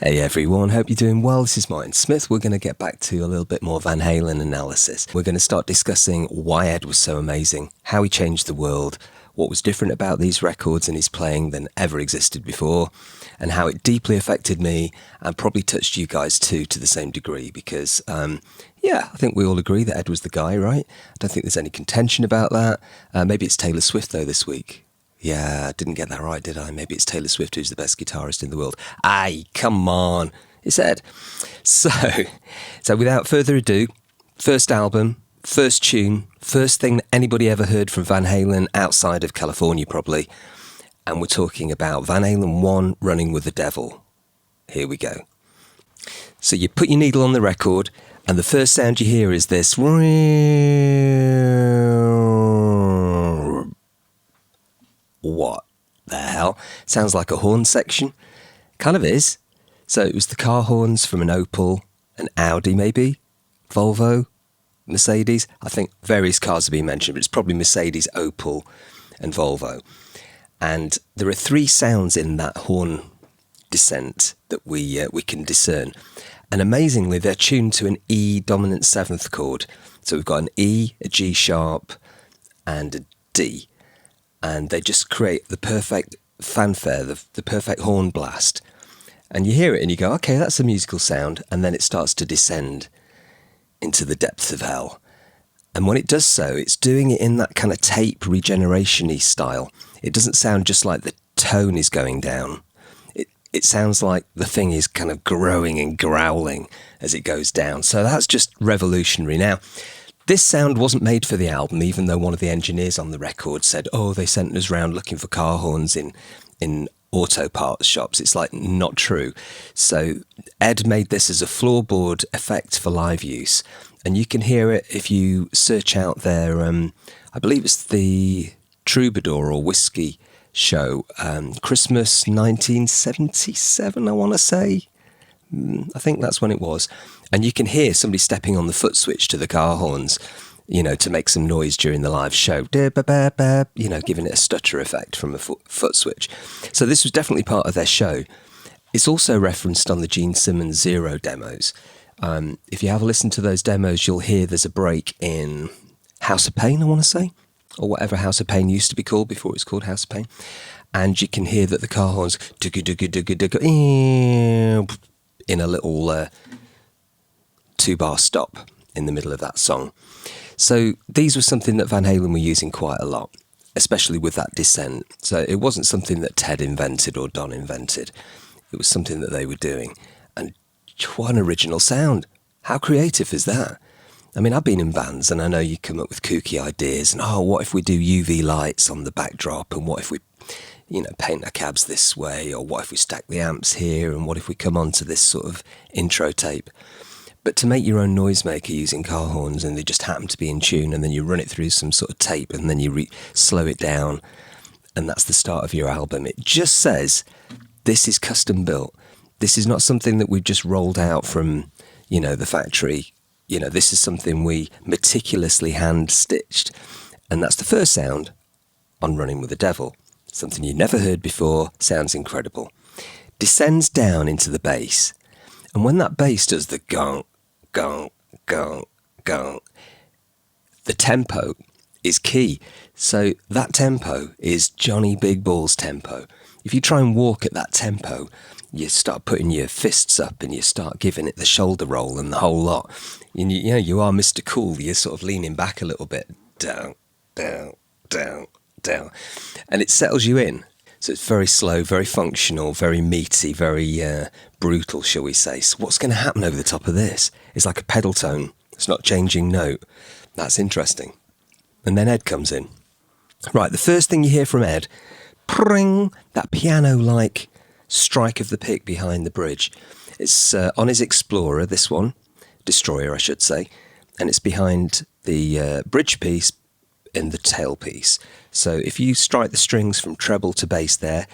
Hey everyone, hope you're doing well. This is Martin Smith. We're going to get back to a little bit more Van Halen analysis. We're going to start discussing why Ed was so amazing, how he changed the world, what was different about these records and his playing than ever existed before, and how it deeply affected me and probably touched you guys too to the same degree because, I think we all agree that Ed was the guy, right? I don't think there's any contention about that. Maybe it's Taylor Swift though this week. Yeah, didn't get that right, did I? Maybe it's Taylor Swift who's the best guitarist in the world. Aye, come on. It's Ed. So without further ado, first album, first tune, first thing that anybody ever heard from Van Halen outside of California probably. And we're talking about Van Halen 1, Running with the Devil. Here we go. So you put your needle on the record and the first sound you hear is this. What the hell? Sounds like a horn section. Kind of is. So it was the car horns from an Opel, an Audi maybe, Volvo, Mercedes. I think various cars have been mentioned, but it's probably Mercedes, Opel and Volvo. And there are three sounds in that horn descent that we can discern. And amazingly, they're tuned to an E dominant seventh chord. So we've got an E, a G sharp and a D. And they just create the perfect fanfare, the perfect horn blast. And you hear it and you go, okay, that's a musical sound. And then it starts to descend into the depths of hell. And when it does so, it's doing it in that kind of tape regeneration-y style. It doesn't sound just like the tone is going down. It sounds like the thing is kind of growing and growling as it goes down. So that's just revolutionary. Now, this sound wasn't made for the album, even though one of the engineers on the record said, they sent us around looking for car horns in auto parts shops. It's like not true. So Ed made this as a floorboard effect for live use. And you can hear it if you search out their, I believe it's the Troubadour or Whiskey show, Christmas 1977, I want to say. I think that's when it was. And you can hear somebody stepping on the foot switch to the car horns, to make some noise during the live show, giving it a stutter effect from a foot switch. So this was definitely part of their show. It's also referenced on the Gene Simmons Zero demos. If you have a listen to those demos, you'll hear there's a break in House of Pain, I want to say, or whatever House of Pain used to be called before it was called House of Pain. And you can hear that the car horns in a little 2-bar stop in the middle of that song. So these were something that Van Halen were using quite a lot, especially with that descent. So it wasn't something that Ted invented or Don invented. It was something that they were doing. And what an original sound. How creative is that? I mean, I've been in bands and I know you come up with kooky ideas and, what if we do UV lights on the backdrop and what if we, paint our cabs this way, or what if we stack the amps here and what if we come onto this sort of intro tape. But to make your own noisemaker using car horns and they just happen to be in tune and then you run it through some sort of tape and then you slow it down and that's the start of your album. It just says, this is custom built. This is not something that we've just rolled out from, the factory. This is something we meticulously hand-stitched. And that's the first sound on Running with the Devil. Something you never heard before, sounds incredible. Descends down into the bass. And when that bass does the gong, gong, gong, gong, the tempo is key. So that tempo is Johnny Big Ball's tempo. If you try and walk at that tempo, you start putting your fists up and you start giving it the shoulder roll and the whole lot. And you are Mr. Cool. You're sort of leaning back a little bit. Down, down, down, down. And it settles you in. So it's very slow, very functional, very meaty, very brutal, shall we say. So what's going to happen over the top of this? It's like a pedal tone. It's not changing note. That's interesting. And then Ed comes in. Right, the first thing you hear from Ed, pring, that piano-like strike of the pick behind the bridge. It's on his Explorer, this one, Destroyer I should say, and it's behind the bridge piece in the tailpiece. So if you strike the strings from treble to bass there,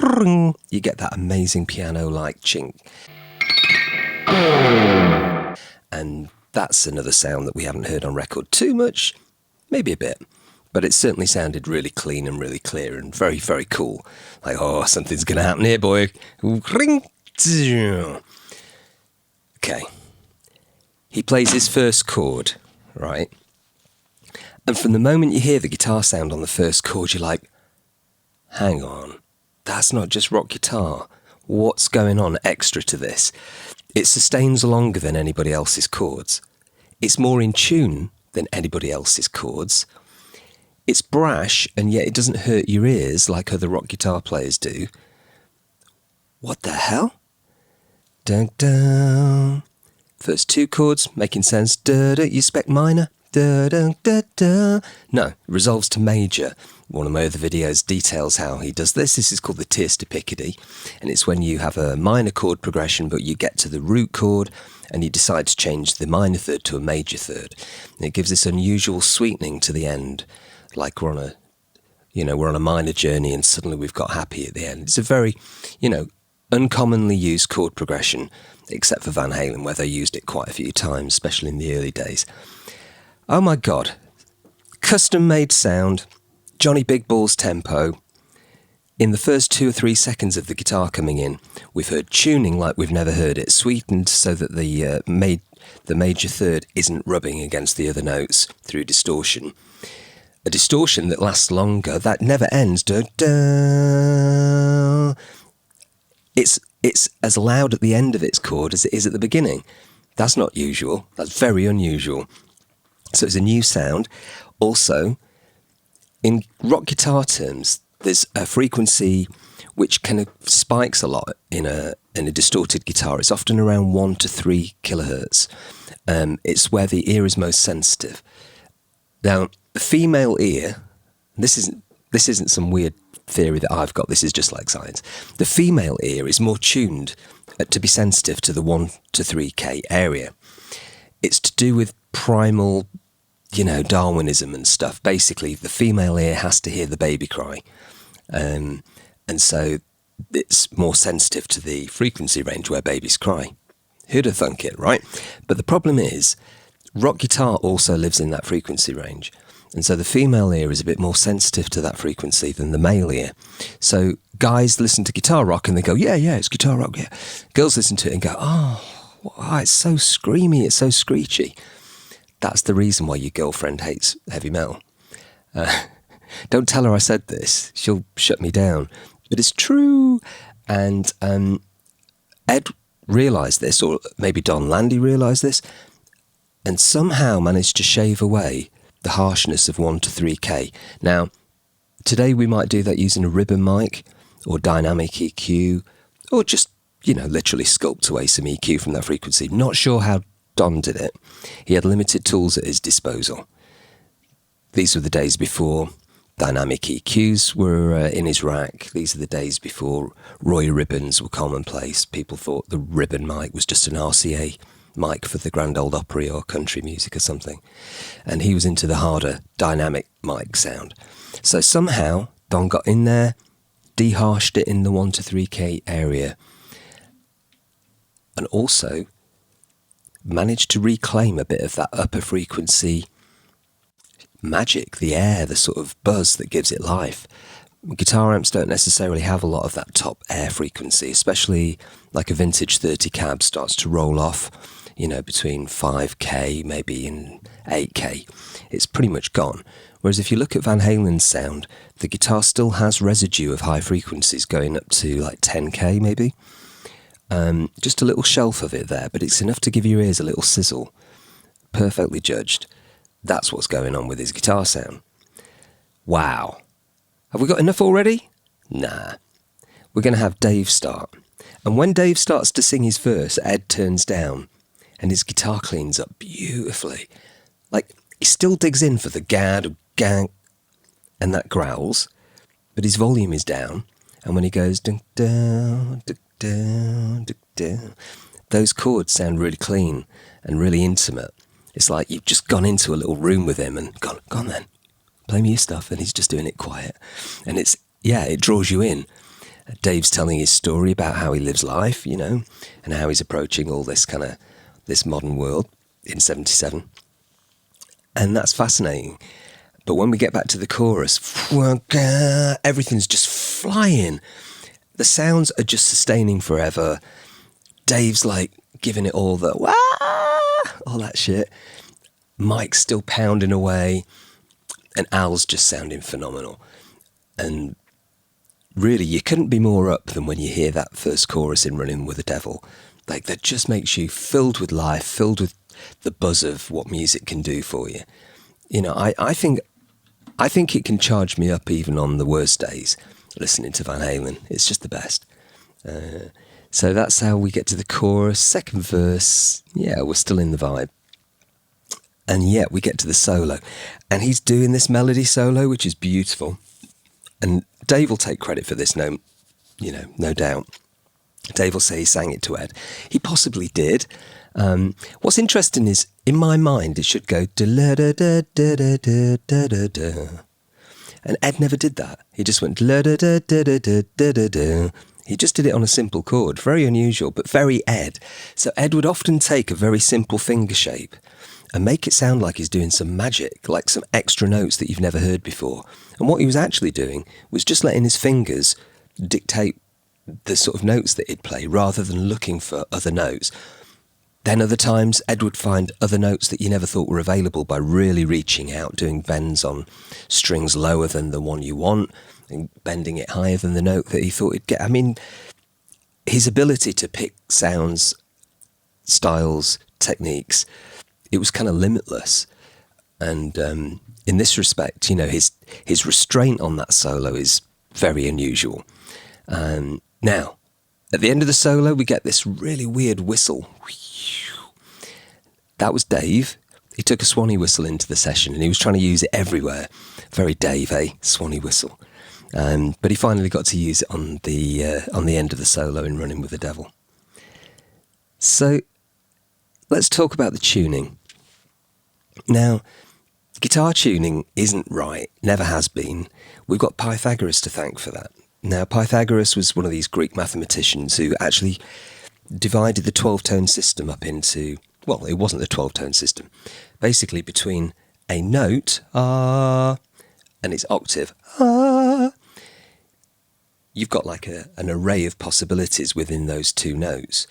you get that amazing piano-like chink. And that's another sound that we haven't heard on record too much, maybe a bit. But it certainly sounded really clean and really clear and very, very cool. Like, something's going to happen here, boy. Okay. He plays his first chord, right? And from the moment you hear the guitar sound on the first chord, you're like, hang on, that's not just rock guitar. What's going on extra to this? It sustains longer than anybody else's chords. It's more in tune than anybody else's chords. It's brash, and yet it doesn't hurt your ears like other rock guitar players do. What the hell? Dun, dun. First two chords making sense. Da, da, you expect minor? Da, da, da, da. No, resolves to major. One of my other videos details how he does this. This is called the tierce de Picardy, and it's when you have a minor chord progression, but you get to the root chord and you decide to change the minor third to a major third. And it gives this unusual sweetening to the end, like we're on a minor journey and suddenly we've got happy at the end. It's a very, uncommonly used chord progression, except for Van Halen, where they used it quite a few times, especially in the early days. Oh my God. Custom-made sound, Johnny Big Balls tempo. In the first 2 or 3 seconds of the guitar coming in, we've heard tuning like we've never heard it, sweetened so that the major third isn't rubbing against the other notes through distortion. A distortion that lasts longer, that never ends. Da, da. It's as loud at the end of its chord as it is at the beginning. That's not usual. That's very unusual. So it's a new sound. Also, in rock guitar terms, there's a frequency which kind of spikes a lot in a distorted guitar. It's often around 1 to 3 kilohertz. It's where the ear is most sensitive. Now, the female ear, this isn't some weird theory that I've got, this is just like science. The female ear is more tuned to be sensitive to the 1 to 3K area. It's to do with primal, Darwinism and stuff. Basically, the female ear has to hear the baby cry. And so it's more sensitive to the frequency range where babies cry. Who'd have thunk it, right? But the problem is, rock guitar also lives in that frequency range. And so the female ear is a bit more sensitive to that frequency than the male ear. So guys listen to guitar rock and they go, yeah, it's guitar rock, yeah. Girls listen to it and go, it's so screamy, it's so screechy. That's the reason why your girlfriend hates heavy metal. Don't tell her I said this. She'll shut me down. But it's true. And Ed realised this, or maybe Don Landy realised this, and somehow managed to shave away the harshness of 1 to 3K. Now, today we might do that using a ribbon mic or dynamic EQ, or just, literally sculpt away some EQ from that frequency. Not sure how Don did it. He had limited tools at his disposal. These were the days before dynamic EQs were in his rack. These are the days before Roy ribbons were commonplace. People thought the ribbon mic was just an RCA mic for the Grand Ole Opry or country music or something. And he was into the harder dynamic mic sound. So somehow Don got in there, de-harshed it in the 1 to 3K area, and also managed to reclaim a bit of that upper frequency magic, the air, the sort of buzz that gives it life. Guitar amps don't necessarily have a lot of that top air frequency, especially like a vintage 30 cab starts to roll off, between 5K, maybe in 8K. It's pretty much gone. Whereas if you look at Van Halen's sound, the guitar still has residue of high frequencies going up to like 10K maybe. Just a little shelf of it there, but it's enough to give your ears a little sizzle. Perfectly judged. That's what's going on with his guitar sound. Wow. Have we got enough already? Nah. We're going to have Dave start. And when Dave starts to sing his verse, Ed turns down and his guitar cleans up beautifully. Like, he still digs in for the gad, gang, and that growls, but his volume is down. And when he goes, dun, dun, dun, dun, dun, dun, those chords sound really clean and really intimate. It's like you've just gone into a little room with him and gone on then, play me your stuff, and he's just doing it quiet. And it draws you in. Dave's telling his story about how he lives life, and how he's approaching all this this modern world in 77. And that's fascinating. But when we get back to the chorus, everything's just flying. The sounds are just sustaining forever. Dave's like giving it all the wah, all that shit. Mike's still pounding away, and Al's just sounding phenomenal. And really, you couldn't be more up than when you hear that first chorus in Running with the Devil. Like, that just makes you filled with life, filled with the buzz of what music can do for you. You know, I think it can charge me up even on the worst days, listening to Van Halen. It's just the best. So that's how we get to the chorus. Second verse, yeah, we're still in the vibe. And yet we get to the solo. And he's doing this melody solo, which is beautiful. And Dave will take credit for this, no doubt. Dave will say he sang it to Ed. He possibly did. What's interesting is, in my mind, it should go da-da-da-da-da-da-da-da. And Ed never did that. He just went da-da-da-da-da-da-da-da. He just did it on a simple chord. Very unusual, but very Ed. So Ed would often take a very simple finger shape and make it sound like he's doing some magic, like some extra notes that you've never heard before. And what he was actually doing was just letting his fingers dictate the sort of notes that he'd play, rather than looking for other notes. Then other times, Ed would find other notes that you never thought were available by really reaching out, doing bends on strings lower than the one you want, and bending it higher than the note that he thought he'd get. I mean, his ability to pick sounds, styles, techniques, it was kind of limitless. And in this respect, you know, his restraint on that solo is very unusual. Now, at the end of the solo, we get this really weird whistle. That was Dave. He took a Swanee whistle into the session, and he was trying to use it everywhere. Very Dave, Swanee whistle. But he finally got to use it on the end of the solo in Running with the Devil. So let's talk about the tuning. Now, guitar tuning isn't right, never has been. We've got Pythagoras to thank for that. Now, Pythagoras was one of these Greek mathematicians who actually divided the 12-tone system up into, well, it wasn't the 12-tone system. Basically, between a note, and its octave, you've got like an array of possibilities within those two notes.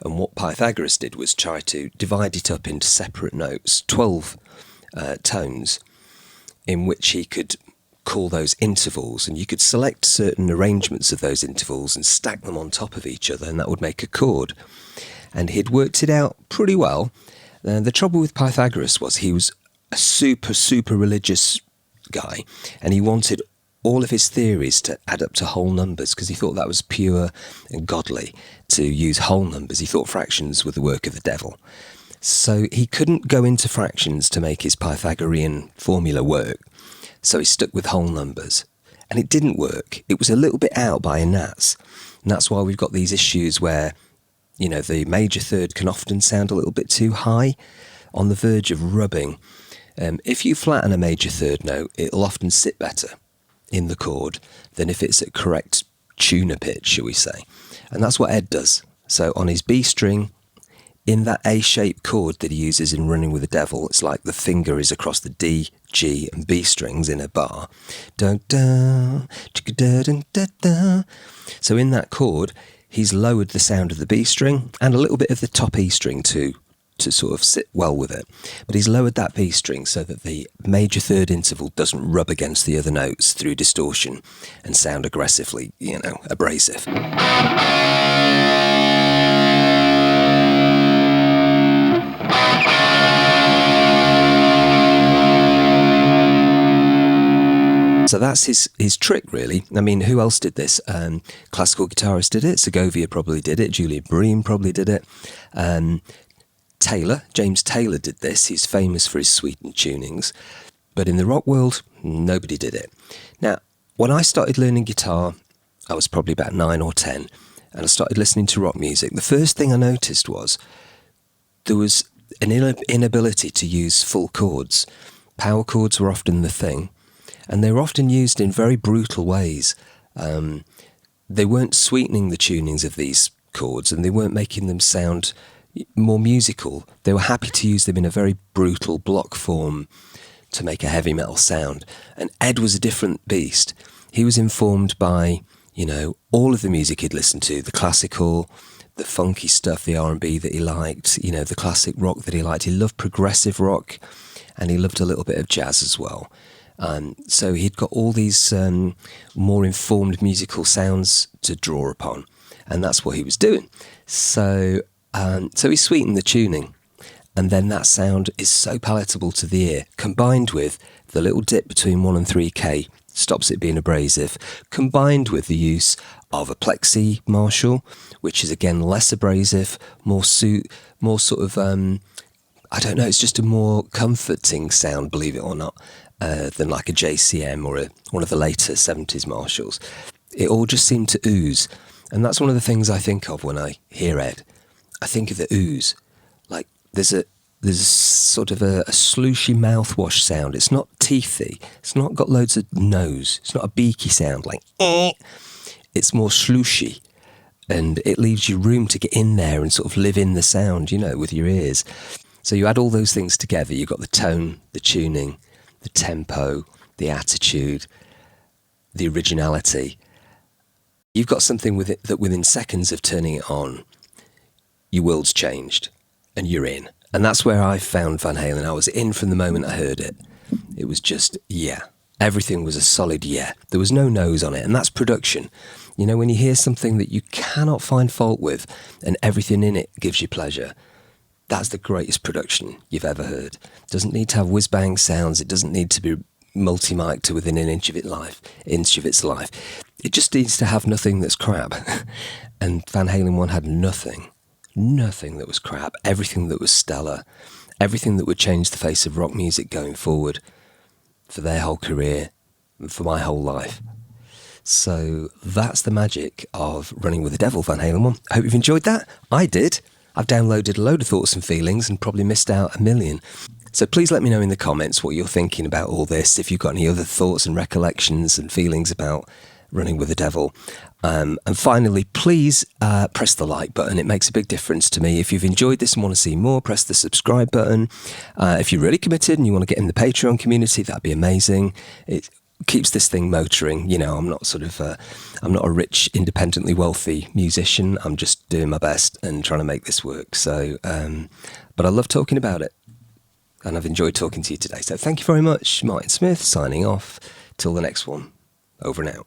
And what Pythagoras did was try to divide it up into separate notes, 12 tones, in which he could call those intervals, and you could select certain arrangements of those intervals and stack them on top of each other, and that would make a chord. And he'd worked it out pretty well. The trouble with Pythagoras was he was a super religious guy, and he wanted all of his theories to add up to whole numbers, because he thought that was pure and godly to use whole numbers. He thought fractions were the work of the devil. So he couldn't go into fractions to make his Pythagorean formula work. So he stuck with whole numbers. And it didn't work. It was a little bit out by a gnats. And that's why we've got these issues where, you know, the major third can often sound a little bit too high, on the verge of rubbing. If you flatten a major third note, it'll often sit better in the chord than if it's at correct tuner pitch, shall we say. And that's what Ed does. So on his B string, in that A-shaped chord that he uses in Running with the Devil, it's like the finger is across the D, G and B strings in a bar. Dun, dun, dun, dun, dun, dun. So in that chord, he's lowered the sound of the B string and a little bit of the top E string to sort of sit well with it. But he's lowered that B string so that the major third interval doesn't rub against the other notes through distortion and sound aggressively, you know, abrasive. So that's his trick, really. I mean, who else did this? Classical guitarists did it. Segovia probably did it. Julia Bream probably did it. James Taylor did this. He's famous for his sweetened tunings. But in the rock world, nobody did it. Now, when I started learning guitar, I was probably about 9 or 10, and I started listening to rock music. The first thing I noticed was there was an inability to use full chords. Power chords were often the thing, and they were often used in very brutal ways. They weren't sweetening the tunings of these chords, and they weren't making them sound more musical. They were happy to use them in a very brutal block form to make a heavy metal sound. And Ed was a different beast. He was informed by, you know, all of the music he'd listened to, the classical, the funky stuff, the R&B that he liked, you know, the classic rock that he liked. He loved progressive rock, and he loved a little bit of jazz as well. So he'd got all these more informed musical sounds to draw upon, and that's what he was doing. So he sweetened the tuning, and then that sound is so palatable to the ear, combined with the little dip between 1 and 3K, stops it being abrasive, combined with the use of a plexi Marshall, which is again less abrasive, more sort of, I don't know, it's just a more comforting sound, believe it or not, than like a JCM or one of the later 70s Marshalls. It all just seemed to ooze. And that's one of the things I think of when I hear Ed. I think of the ooze. Like there's sort of a slooshy mouthwash sound. It's not teethy. It's not got loads of nose. It's not a beaky sound like eh. It's more slooshy. And it leaves you room to get in there and sort of live in the sound, you know, with your ears. So you add all those things together. You've got the tone, the tuning, the tempo, the attitude, the originality. You've got something with it that within seconds of turning it on, your world's changed and you're in. And that's where I found Van Halen. I was in from the moment I heard it. It was just, yeah. Everything was a solid yeah. There was no nose on it. And that's production. You know, when you hear something that you cannot find fault with and everything in it gives you pleasure, that's the greatest production you've ever heard. It doesn't need to have whiz-bang sounds. It doesn't need to be multi-mic to within an inch of its life. It just needs to have nothing that's crap. And Van Halen 1 had nothing that was crap, everything that was stellar, everything that would change the face of rock music going forward for their whole career and for my whole life. So that's the magic of Running with the Devil, Van Halen 1. I hope you've enjoyed that. I did. I've downloaded a load of thoughts and feelings and probably missed out a million. So please let me know in the comments what you're thinking about all this, if you've got any other thoughts and recollections and feelings about Running with the Devil. And finally, please press the like button. It makes a big difference to me. If you've enjoyed this and want to see more, press the subscribe button. If you're really committed and you want to get in the Patreon community, that'd be amazing. It keeps this thing motoring. You know, I'm not a rich, independently wealthy musician. I'm just doing my best and trying to make this work. So, but I love talking about it. And I've enjoyed talking to you today. So thank you very much. Martin Smith signing off. Till the next one. Over and out.